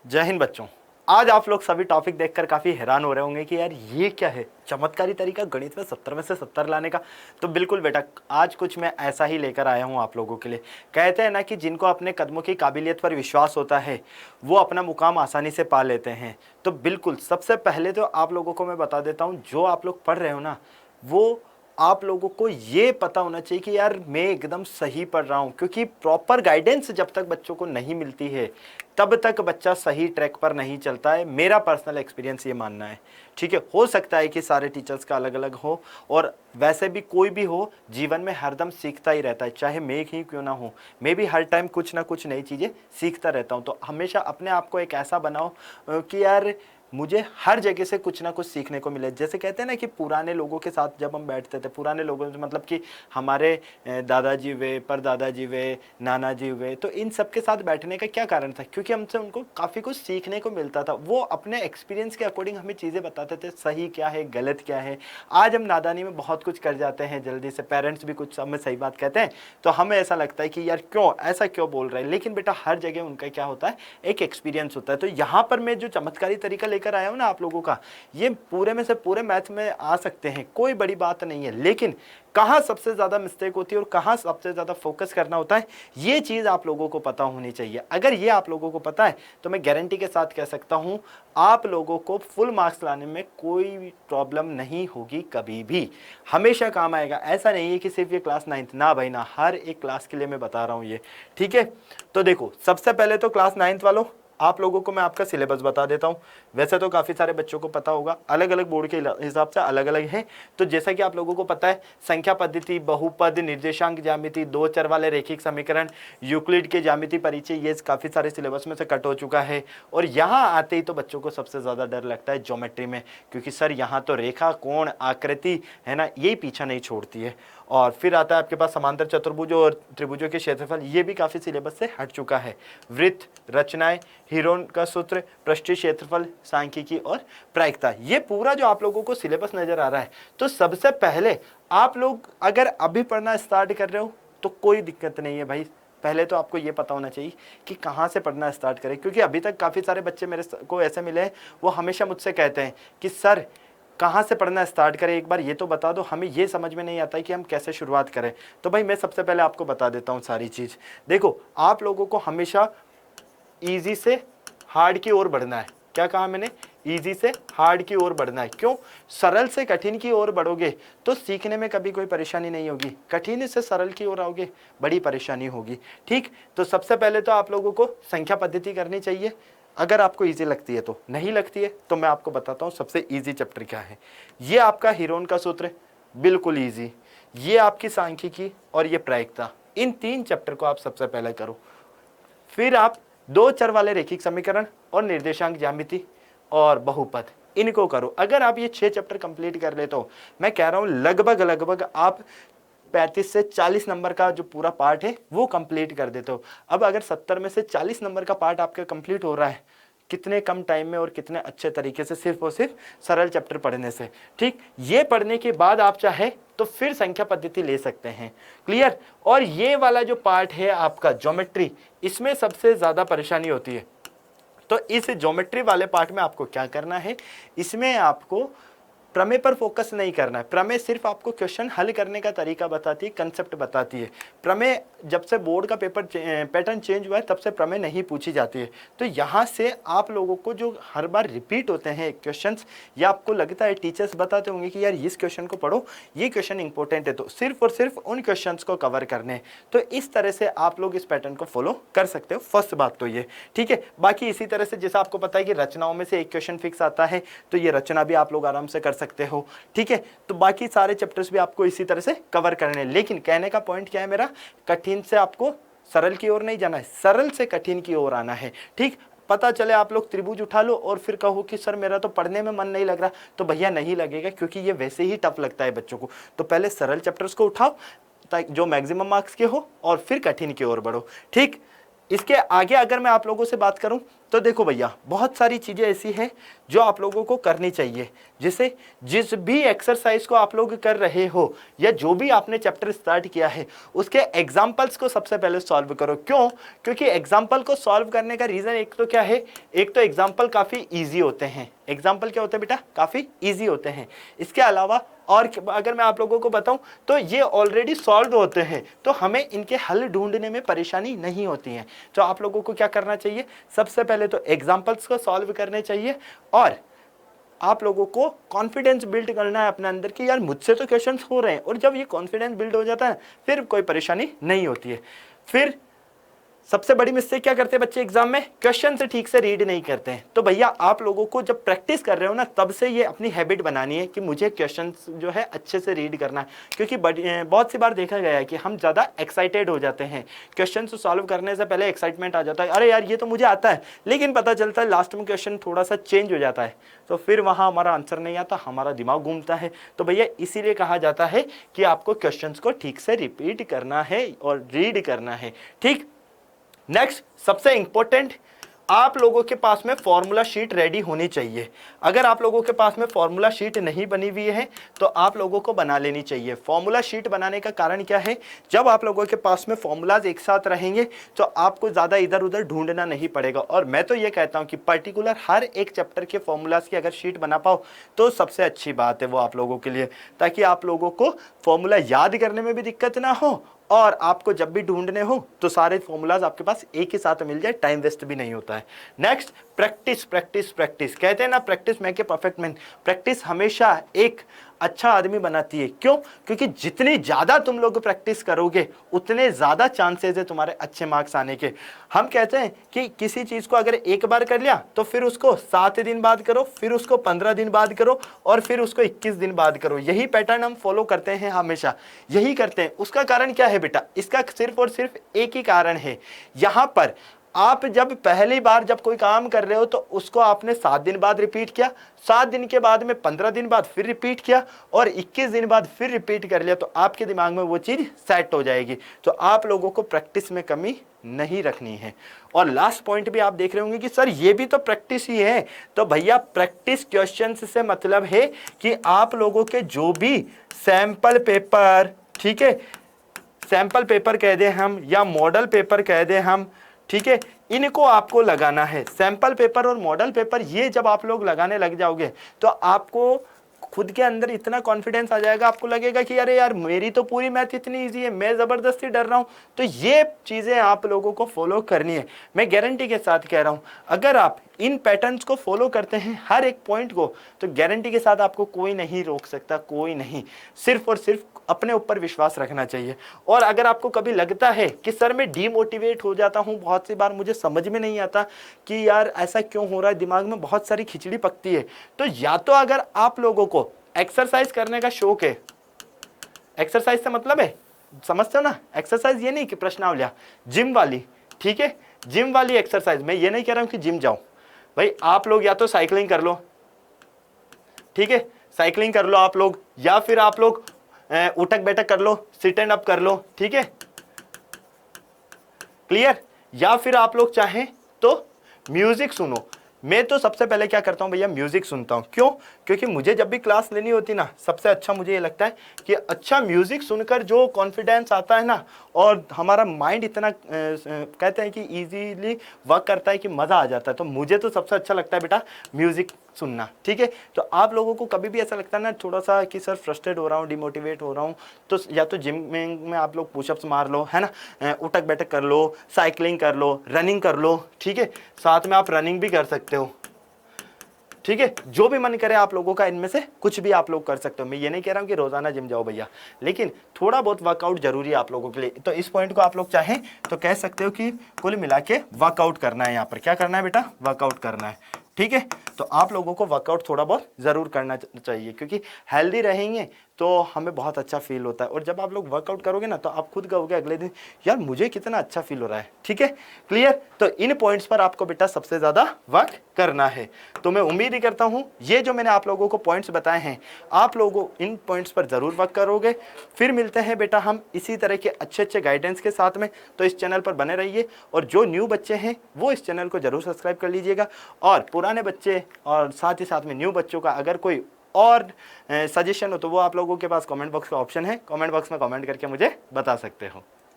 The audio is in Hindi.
जय हिंद बच्चों। आज आप लोग सभी टॉपिक देखकर काफ़ी हैरान हो रहे होंगे कि यार ये क्या है, चमत्कारी तरीका गणित में 70 में से 70 लाने का। तो बिल्कुल बेटा, आज कुछ मैं ऐसा ही लेकर आया हूँ आप लोगों के लिए। कहते हैं ना कि जिनको अपने कदमों की काबिलियत पर विश्वास होता है वो अपना मुकाम आसानी से पा लेते हैं। तो बिल्कुल सबसे पहले तो आप लोगों को मैं बता देता हूँ, जो आप लोग पढ़ रहे हो ना, वो आप लोगों को ये पता होना चाहिए कि यार मैं एकदम सही पढ़ रहा हूँ, क्योंकि प्रॉपर गाइडेंस जब तक बच्चों को नहीं मिलती है तब तक बच्चा सही ट्रैक पर नहीं चलता है। मेरा पर्सनल एक्सपीरियंस ये मानना है। ठीक है, हो सकता है कि सारे टीचर्स का अलग अलग हो, और वैसे भी कोई भी हो, जीवन में हरदम सीखता ही रहता है, चाहे मैं ही क्यों ना हो। मैं भी हर टाइम कुछ ना कुछ नई चीज़ें सीखता रहता हूँ। तो हमेशा अपने आप को एक ऐसा बनाओ कि यार मुझे हर जगह से कुछ ना कुछ सीखने को मिले। जैसे कहते हैं ना कि पुराने लोगों के साथ जब हम बैठते थे, पुराने लोगों से मतलब कि हमारे दादाजी हुए, परदादाजी हुए, नाना जी हुए, तो इन सब के साथ बैठने का क्या कारण था? क्योंकि हमसे उनको काफ़ी कुछ सीखने को मिलता था। वो अपने एक्सपीरियंस के अकॉर्डिंग हमें चीज़ें बताते थे, सही क्या है गलत क्या है। आज हम नादानी में बहुत कुछ कर जाते हैं जल्दी से, पेरेंट्स भी कुछ हमें सही बात कहते हैं तो हमें ऐसा लगता है कि यार क्यों ऐसा क्यों बोल रहे हैं। लेकिन बेटा हर जगह उनका क्या होता है, एक एक्सपीरियंस होता है। तो यहाँ पर मैं जो चमत्कारी तरीका लेकर आया हूँ ना आप लोगों का, ये पूरे में से पूरे मैथ में आ सकते हैं, कोई बड़ी बात नहीं है। लेकिन कहाँ सबसे ज़्यादा मिस्टेक होती है और कहाँ सबसे ज़्यादा फोकस करना होता है, ये चीज़ आप लोगों को पता होनी चाहिए। अगर ये आप लोगों को पता है तो मैं गारंटी के साथ कह सकता हूँ आप लोगों को फुल मार्क्स लाने में कोई प्रॉब्लम नहीं होगी, कभी भी हमेशा काम आएगा। ऐसा नहीं है कि सिर्फ ये क्लास 9th ना भाई ना, हर एक क्लास के लिए मैं बता रहा हूँ ये। ठीक है, तो देखो सबसे पहले तो क्लास 9th वालों, आप लोगों को मैं आपका सिलेबस बता देता हूं। वैसे तो काफ़ी सारे बच्चों को पता होगा, अलग अलग बोर्ड के हिसाब से अलग अलग है। तो जैसा कि आप लोगों को पता है, संख्या पद्धति, बहुपद, निर्देशांक ज्यामिति, दो चर वाले रैखिक समीकरण, यूक्लिड के ज्यामिति परिचय, ये काफ़ी सारे सिलेबस में से कट हो चुका है। और यहाँ आते ही तो बच्चों को सबसे ज़्यादा डर लगता है ज्योमेट्री में, क्योंकि सर यहाँ तो रेखा, कोण, आकृति है ना, यही पीछा नहीं छोड़ती है। और फिर आता है आपके पास समांतर चतुर्भुजों और त्रिभुजों के क्षेत्रफल, ये भी काफ़ी सिलेबस से हट चुका है। वृत्त, रचनाएं, हीरोन का सूत्र, पृष्ठीय क्षेत्रफल, सांख्यिकी और प्रायिकता, ये पूरा जो आप लोगों को सिलेबस नजर आ रहा है। तो सबसे पहले आप लोग अगर अभी पढ़ना स्टार्ट कर रहे हो तो कोई दिक्कत नहीं है भाई। पहले तो आपको ये पता होना चाहिए कि कहाँ से पढ़ना स्टार्ट करें, क्योंकि अभी तक काफ़ी सारे बच्चे मेरे को ऐसे मिले हैं, वो हमेशा मुझसे कहते हैं कि सर कहाँ से पढ़ना स्टार्ट करें, एक बार ये तो बता दो, हमें ये समझ में नहीं आता है कि हम कैसे शुरुआत करें। तो भाई मैं सबसे पहले आपको बता देता हूँ सारी चीज़। देखो आप लोगों को हमेशा ईजी से हार्ड की ओर बढ़ना है। क्या कहा मैंने? इजी से हार्ड की ओर बढ़ना है। क्यों? सरल से कठिन की ओर बढ़ोगे तो सीखने में कभी कोई परेशानी नहीं होगी, कठिन से सरल की ओर आओगे बड़ी परेशानी होगी। ठीक, तो सबसे पहले तो आप लोगों को संख्या पद्धति करनी चाहिए, अगर आपको इजी लगती है। तो नहीं लगती है तो मैं आपको बताता हूँ सबसे इजी चैप्टर क्या है। ये आपका हीरोन का सूत्र, बिल्कुल इजी। ये आपकी सांख्यिकी और ये प्रायिकता, इन 3 चैप्टर को आप सबसे पहले करो। फिर आप दो चर वाले रैखिक समीकरण और निर्देशांक ज्यामिति और बहुपद, इनको करो। अगर आप ये 6 चैप्टर कंप्लीट कर लेते हो, मैं कह रहा हूं लगभग लगभग आप 35 से 40 नंबर का जो पूरा पार्ट है वो कंप्लीट कर देते हो। अब अगर 70 में से 40 नंबर का पार्ट आपका कंप्लीट हो रहा है, कितने कम टाइम में और कितने अच्छे तरीके से, सिर्फ और सिर्फ सरल चैप्टर पढ़ने से। ठीक, ये पढ़ने के बाद आप चाहे तो फिर संख्या पद्धति ले सकते हैं। क्लियर? और ये वाला जो पार्ट है आपका ज्योमेट्री, इसमें सबसे ज्यादा परेशानी होती है। तो इस ज्योमेट्री वाले पार्ट में आपको क्या करना है, इसमें आपको प्रमेय पर फोकस नहीं करना है। प्रमेय सिर्फ आपको क्वेश्चन हल करने का तरीका बताती है, कंसेप्ट बताती है। प्रमेय जब से बोर्ड का पेपर पैटर्न चेंज हुआ है तब से प्रमेय नहीं पूछी जाती है। तो यहाँ से आप लोगों को जो हर बार रिपीट होते हैं क्वेश्चंस, या आपको लगता है टीचर्स बताते होंगे कि यार इस क्वेश्चन को पढ़ो, ये क्वेश्चन इंपॉर्टेंट है, तो सिर्फ और सिर्फ उन क्वेश्चन को कवर करने हैं। तो इस तरह से आप लोग इस पैटर्न को फॉलो कर सकते हो। फर्स्ट बात तो ये। ठीक है, बाकी इसी तरह से जैसा आपको पता है कि रचनाओं में से एक क्वेश्चन फिक्स आता है, तो ये रचना भी आप लोग आराम से कर सकते हो। ठीक है, तो बाकी सारे चैप्टर्स भी आपको इसी तरह से कवर करने हैं। लेकिन कहने का पॉइंट क्या है मेरा, कठिन से आपको सरल की ओर नहीं जाना है, सरल से कठिन की ओर आना है। ठीक, पता चले आप लोग त्रिभुज उठा लो और फिर कहो कि सर मेरा तो पढ़ने में मन नहीं लग रहा, तो भैया नहीं लगेगा, क्योंकि ये वैसे ही टफ लगता है बच्चों को। तो पहले सरल चैप्टर्स को उठाओ ताकि जो मैक्सिमम मार्क्स के हो, और फिर कठिन की ओर बढ़ो। ठीक, इसके आगे अगर मैं आप लोगों से बात करूं तो देखो भैया, बहुत सारी चीजें ऐसी हैं जो आप लोगों को करनी चाहिए। जैसे जिस भी एक्सरसाइज को आप लोग कर रहे हो या जो भी आपने चैप्टर स्टार्ट किया है उसके एग्जाम्पल्स को सबसे पहले सॉल्व करो। क्यों? क्योंकि एग्जाम्पल को सॉल्व करने का रीजन एक तो क्या है, एक तो एग्जाम्पल काफी ईजी होते हैं। एग्जाम्पल क्या होते हैं बेटा? काफी ईजी होते हैं। इसके अलावा और अगर मैं आप लोगों को बताऊं तो ये ऑलरेडी सॉल्व होते हैं, तो हमें इनके हल ढूंढने में परेशानी नहीं होती है। तो आप लोगों को क्या करना चाहिए, सबसे पहले तो एग्जाम्पल्स को सॉल्व करने चाहिए और आप लोगों को कॉन्फिडेंस बिल्ड करना है अपने अंदर कि यार मुझसे तो क्वेश्चंस हो रहे हैं। और जब ये कॉन्फिडेंस बिल्ड हो जाता है फिर कोई परेशानी नहीं होती है। फिर सबसे बड़ी मिस्टेक क्या करते हैं बच्चे एग्जाम में, क्वेश्चन से ठीक से रीड नहीं करते हैं। तो भैया आप लोगों को जब प्रैक्टिस कर रहे हो ना तब से ये अपनी हैबिट बनानी है कि मुझे क्वेश्चन जो है अच्छे से रीड करना है। क्योंकि बहुत सी बार देखा गया है कि हम ज़्यादा एक्साइटेड हो जाते हैं, क्वेश्चन को सॉल्व करने से पहले एक्साइटमेंट आ जाता है, अरे यार ये तो मुझे आता है, लेकिन पता चलता है लास्ट में क्वेश्चन थोड़ा सा चेंज हो जाता है, तो फिर वहाँ हमारा आंसर नहीं आता, हमारा दिमाग घूमता है। तो भैया इसीलिए कहा जाता है कि आपको क्वेश्चंस को ठीक से रिपीट करना है और रीड करना है। ठीक, नेक्स्ट सबसे इंपॉर्टेंट, आप लोगों के पास में फॉर्मूला शीट रेडी होनी चाहिए। अगर आप लोगों के पास में फॉर्मूला शीट नहीं बनी हुई है तो आप लोगों को बना लेनी चाहिए। फॉर्मूला शीट बनाने का कारण क्या है, जब आप लोगों के पास में फॉर्मूलाज एक साथ रहेंगे तो आपको ज़्यादा इधर उधर ढूंढना नहीं पड़ेगा। और मैं तो ये कहता हूँ कि पर्टिकुलर हर एक चैप्टर के फॉर्मूलाज की अगर शीट बना पाओ तो सबसे अच्छी बात है वो आप लोगों के लिए, ताकि आप लोगों को फॉर्मूला याद करने में भी दिक्कत ना हो और आपको जब भी ढूंढने हो तो सारे फॉर्मूलाज आपके पास एक ही साथ मिल जाए, टाइम वेस्ट भी नहीं होता है। Next, practice practice practice. कहते हैं ना practice make a perfect man. Practice हमेशा एक अच्छा आदमी बनाती है। क्यों? क्योंकि जितनी ज्यादा तुम लोग प्रैक्टिस करोगे उतने ज्यादा चांसेस है तुम्हारे अच्छे मार्क्स आने के। हम कहते हैं कि किसी चीज को अगर एक बार कर लिया तो फिर उसको 7 दिन बाद करो, फिर उसको 15 दिन बाद करो और फिर उसको 21 दिन बाद करो। यही पैटर्न हम फॉलो करते हैं, हमेशा यही करते हैं। उसका कारण क्या है बेटा? इसका सिर्फ और सिर्फ एक ही कारण है। यहां पर आप जब पहली बार जब कोई काम कर रहे हो तो उसको आपने 7 दिन बाद रिपीट किया, 7 दिन के बाद में 15 दिन बाद फिर रिपीट किया और 21 दिन बाद फिर रिपीट कर लिया, तो आपके दिमाग में वो चीज सेट हो जाएगी। तो आप लोगों को प्रैक्टिस में कमी नहीं रखनी है। और लास्ट पॉइंट भी आप देख रहे होंगे कि सर ये भी तो प्रैक्टिस ही है। तो भैया प्रैक्टिस क्वेश्चंस से मतलब है कि आप लोगों के जो भी सैंपल पेपर, ठीक है, सैंपल पेपर कह दें हम या मॉडल पेपर कह दें हम, ठीक है, इनको आपको लगाना है। सैंपल पेपर और मॉडल पेपर ये जब आप लोग लगाने लग जाओगे तो आपको खुद के अंदर इतना कॉन्फिडेंस आ जाएगा, आपको लगेगा कि अरे यार मेरी तो पूरी मैथ इतनी इजी है, मैं ज़बरदस्ती डर रहा हूँ। तो ये चीज़ें आप लोगों को फॉलो करनी है। मैं गारंटी के साथ कह रहा हूँ, अगर आप इन पैटर्न्स को फॉलो करते हैं हर एक पॉइंट को, तो गारंटी के साथ आपको कोई नहीं रोक सकता, कोई नहीं। सिर्फ और सिर्फ अपने ऊपर विश्वास रखना चाहिए। और अगर आपको कभी लगता है कि सर मैं डीमोटिवेट हो जाता हूँ, बहुत सी बार मुझे समझ में नहीं आता कि यार ऐसा क्यों हो रहा है, दिमाग में बहुत सारी खिचड़ी पकती है, तो या तो अगर आप लोगों को एक्सरसाइज करने का शौक है, एक्सरसाइज से मतलब है, समझते हो ना, एक्सरसाइज ये नहीं कि प्रश्नावलियां, जिम वाली, ठीक है, जिम वाली एक्सरसाइज। मैं ये नहीं कह रहा हूं कि जिम जाओ, भाई आप लोग या तो साइकिलिंग कर लो, ठीक है, साइकिलिंग कर लो आप लोग, या फिर आप लोग उठक बैठक कर लो, सिट एंड अप कर लो, ठीक है, क्लियर। या फिर आप लोग चाहें तो म्यूजिक सुनो। मैं तो सबसे पहले क्या करता हूं भैया, म्यूजिक सुनता हूं। क्यों? क्योंकि मुझे जब भी क्लास लेनी होती ना, सबसे अच्छा मुझे ये लगता है कि अच्छा म्यूजिक सुनकर जो कॉन्फिडेंस आता है ना, और हमारा माइंड इतना कहते हैं कि इजीली वर्क करता है कि मज़ा आ जाता है। तो मुझे तो सबसे अच्छा लगता है बेटा म्यूजिक सुनना, ठीक है। तो आप लोगों को कभी भी ऐसा लगता है ना थोड़ा सा कि सर फ्रस्ट्रेट हो रहा हूँ, डिमोटिवेट हो रहा हूँ, तो या तो जिम में आप लोग पुशअप्स मार लो, है ना, उठक बैठक कर लो, साइकिलिंग कर लो, रनिंग कर लो, ठीक है, साथ में आप रनिंग भी कर सकते हो, ठीक है, जो भी मन करे आप लोगों का, इनमें से कुछ भी आप लोग कर सकते हो। मैं ये नहीं कह रहा हूँ कि रोजाना जिम जाओ भैया, लेकिन थोड़ा बहुत वर्कआउट जरूरी है आप लोगों के लिए। तो इस पॉइंट को आप लोग चाहें तो कह सकते हो कि कुल मिला के वर्कआउट करना है। यहाँ पर क्या करना है बेटा, वर्कआउट करना है, ठीक है। तो आप लोगों को वर्कआउट थोड़ा बहुत जरूर करना चाहिए, क्योंकि हेल्दी रहेंगे तो हमें बहुत अच्छा फील होता है। और जब आप लोग वर्कआउट करोगे ना तो आप खुद कहोगे अगले दिन यार मुझे कितना अच्छा फील हो रहा है। ठीक है, क्लियर। तो इन पॉइंट्स पर आपको बेटा सबसे ज़्यादा वर्क करना है। तो मैं उम्मीद ही करता हूँ ये जो मैंने आप लोगों को पॉइंट्स बताए हैं आप लोगों इन पॉइंट्स पर ज़रूर वर्क करोगे। फिर मिलते हैं बेटा हम इसी तरह के अच्छे अच्छे गाइडेंस के साथ में। तो इस चैनल पर बने रहिए और जो न्यू बच्चे हैं वो इस चैनल को ज़रूर सब्सक्राइब कर लीजिएगा। और पुराने बच्चे और साथ ही साथ में न्यू बच्चों का अगर कोई और सजेशन हो तो वो आप लोगों के पास कमेंट बॉक्स का ऑप्शन है, कमेंट बॉक्स में कमेंट करके मुझे बता सकते हो।